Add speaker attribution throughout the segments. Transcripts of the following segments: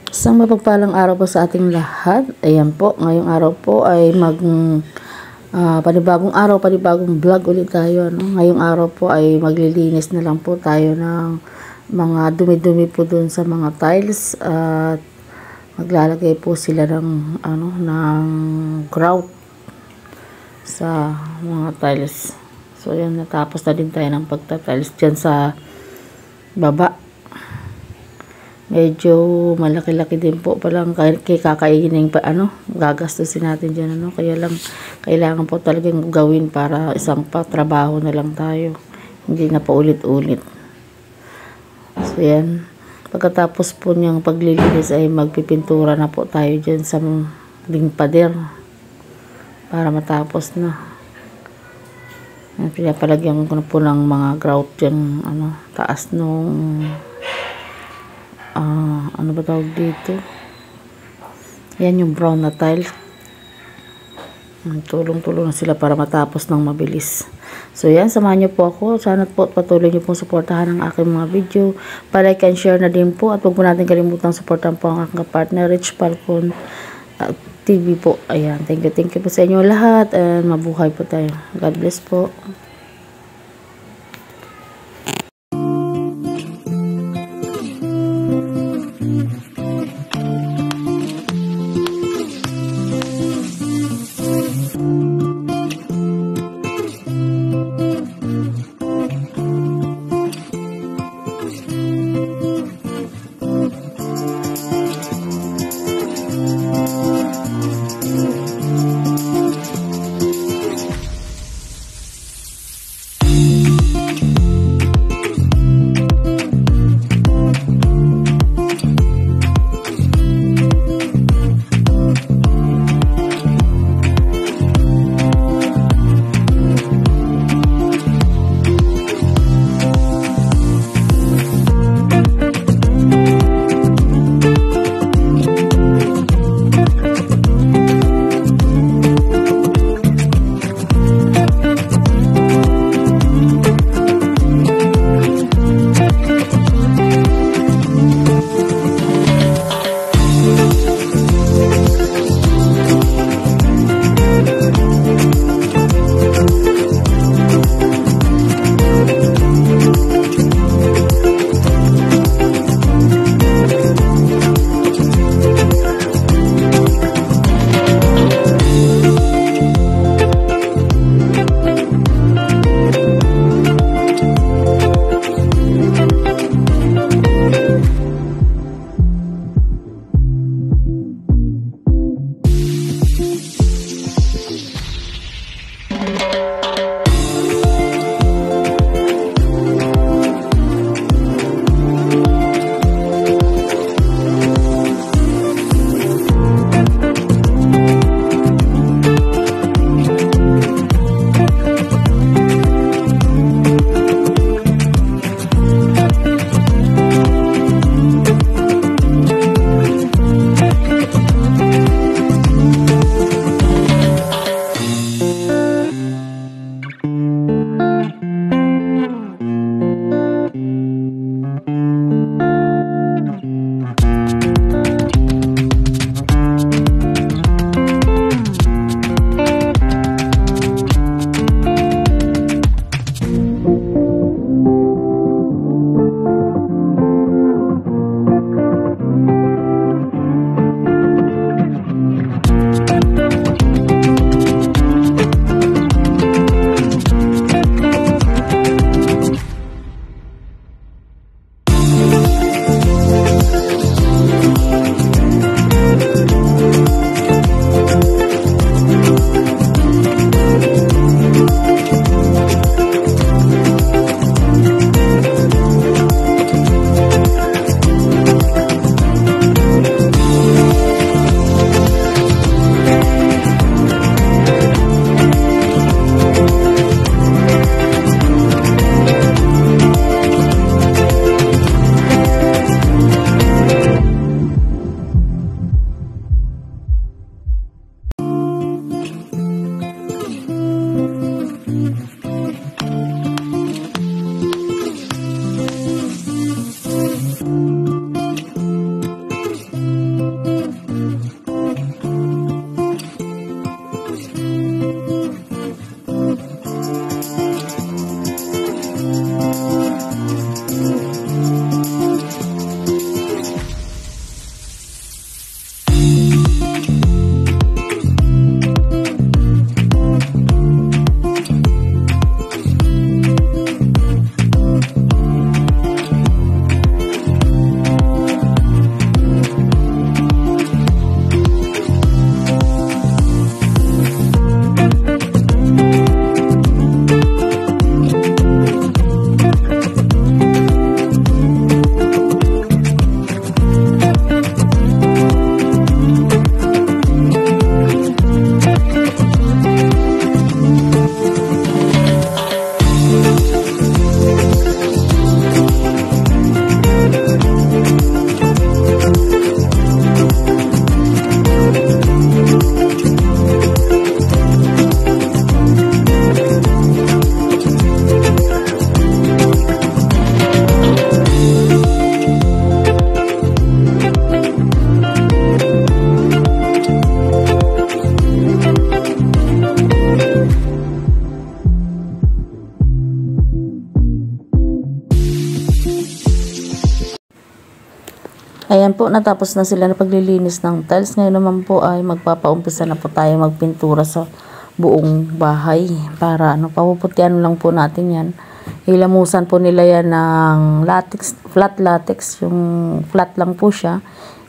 Speaker 1: Isang mapagpalang araw po sa ating lahat. Ayan po, ngayong araw po ay panibagong araw, panibagong vlog ulit tayo. No? Ngayong araw po ay maglilinis na lang po tayo ng mga dumi-dumi po dun sa mga tiles at maglalagay po sila ng grout sa mga tiles. So ayan, natapos na din tayo ng pagta-tiles dyan sa baba. Medyo malaki-laki din po palang kakainin gagastusin natin dyan, kaya lang kailangan po talagang gawin para isang trabaho na lang tayo, hindi na pa ulit-ulit. So yan, pagkatapos po niyang paglilinis ay magpipintura na po tayo dyan sa ding pader para matapos na. Pinapalagyan ko na po ng mga grout dyan, taas nung ano ba tawag dito, yan yung brown na tile. Tulong-tulong na sila para matapos ng mabilis. So yan, samahan niyo po ako. Sana po patuloy niyo pong suportahan ang aking mga video, pa-like and share na din po, at huwag po natin kalimutang suportahan po ang aking partner Rich Falcon TV po. Ayan, thank you po sa inyo lahat, and mabuhay po tayo. God bless po. po, natapos na sila na paglilinis ng tiles. Ngayon naman po ay magpapaumpisa na po tayo magpintura sa buong bahay. Para papuputian lang po natin yan. Hilamusan po nila yan ng latex, flat latex. Yung flat lang po siya.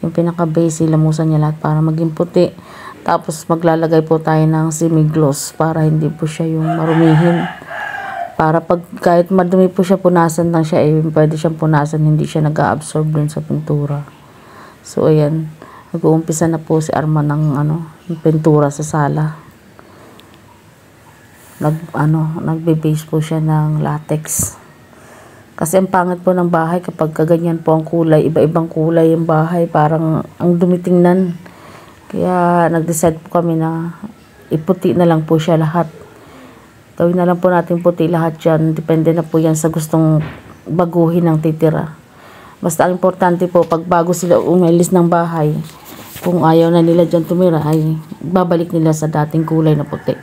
Speaker 1: Yung pinaka-base, hilamusan niya lahat para maging puti. Tapos maglalagay po tayo ng semi-gloss para hindi po siya yung marumihin. Para pag kahit madumi po siya, punasan lang siya, pwede siyang punasan, hindi siya nag-a-absorb dun sa pintura. So ayan, nag-uumpisa na po si Arma ng pintura sa sala. Nagbe-base po siya ng latex. Kasi ang pangit po ng bahay kapag kaganyan po ang kulay, iba-ibang kulay yung bahay, parang ang dumitingnan. Kaya nag-decide po kami na iputi na lang po siya lahat. Gawin na lang po natin puti lahat yan. Depende na po yan sa gustong baguhin ng titira. Basta ang importante po, pag bago sila umalis ng bahay, kung ayaw na nila dyan tumira, ay babalik nila sa dating kulay na puti.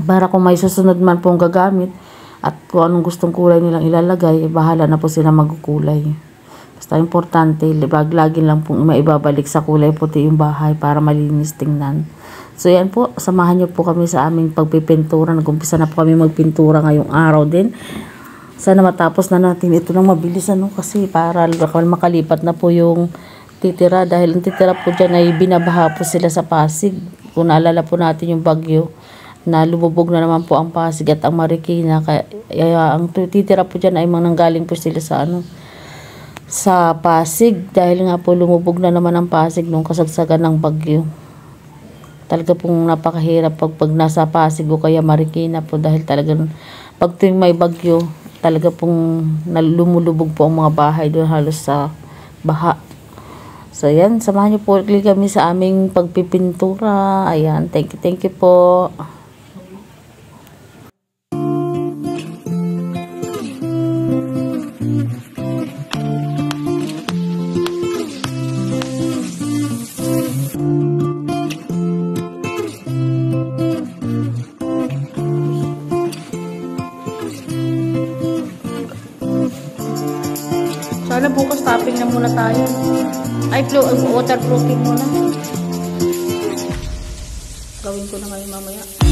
Speaker 1: Para kung may susunod man pong gagamit, at kung anong gustong kulay nilang ilalagay, bahala na po sila magkukulay. Basta importante, lagi lang pong maibabalik sa kulay puti yung bahay para malinis tingnan. So yan po, samahan niyo po kami sa aming pagpipintura. Nag-umpisa na po kami magpintura ngayong araw din. Sana matapos na natin ito ng mabilis kasi para makalipat na po yung titira. Dahil ang titira po dyan ay binabaha po sila sa Pasig. Kung naalala po natin yung bagyo na lumubog na naman po ang Pasig at ang Marikina. Kaya ang titira po dyan ay mananggaling po sila sa Pasig. Dahil nga po lumubog na naman ang Pasig nung kasagsagan ng bagyo. Talaga pong napakahirap pag nasa Pasig o kaya Marikina po dahil talagang pag tuwing may bagyo, talaga pong lumulubog po ang mga bahay doon halos sa baha. So yan, samahan niyo po kami sa aming pagpipintura. Ayan, thank you po. Sana bukas topping na muna tayo. Ay, waterproofing muna. Gawin ko na ngayon mamaya.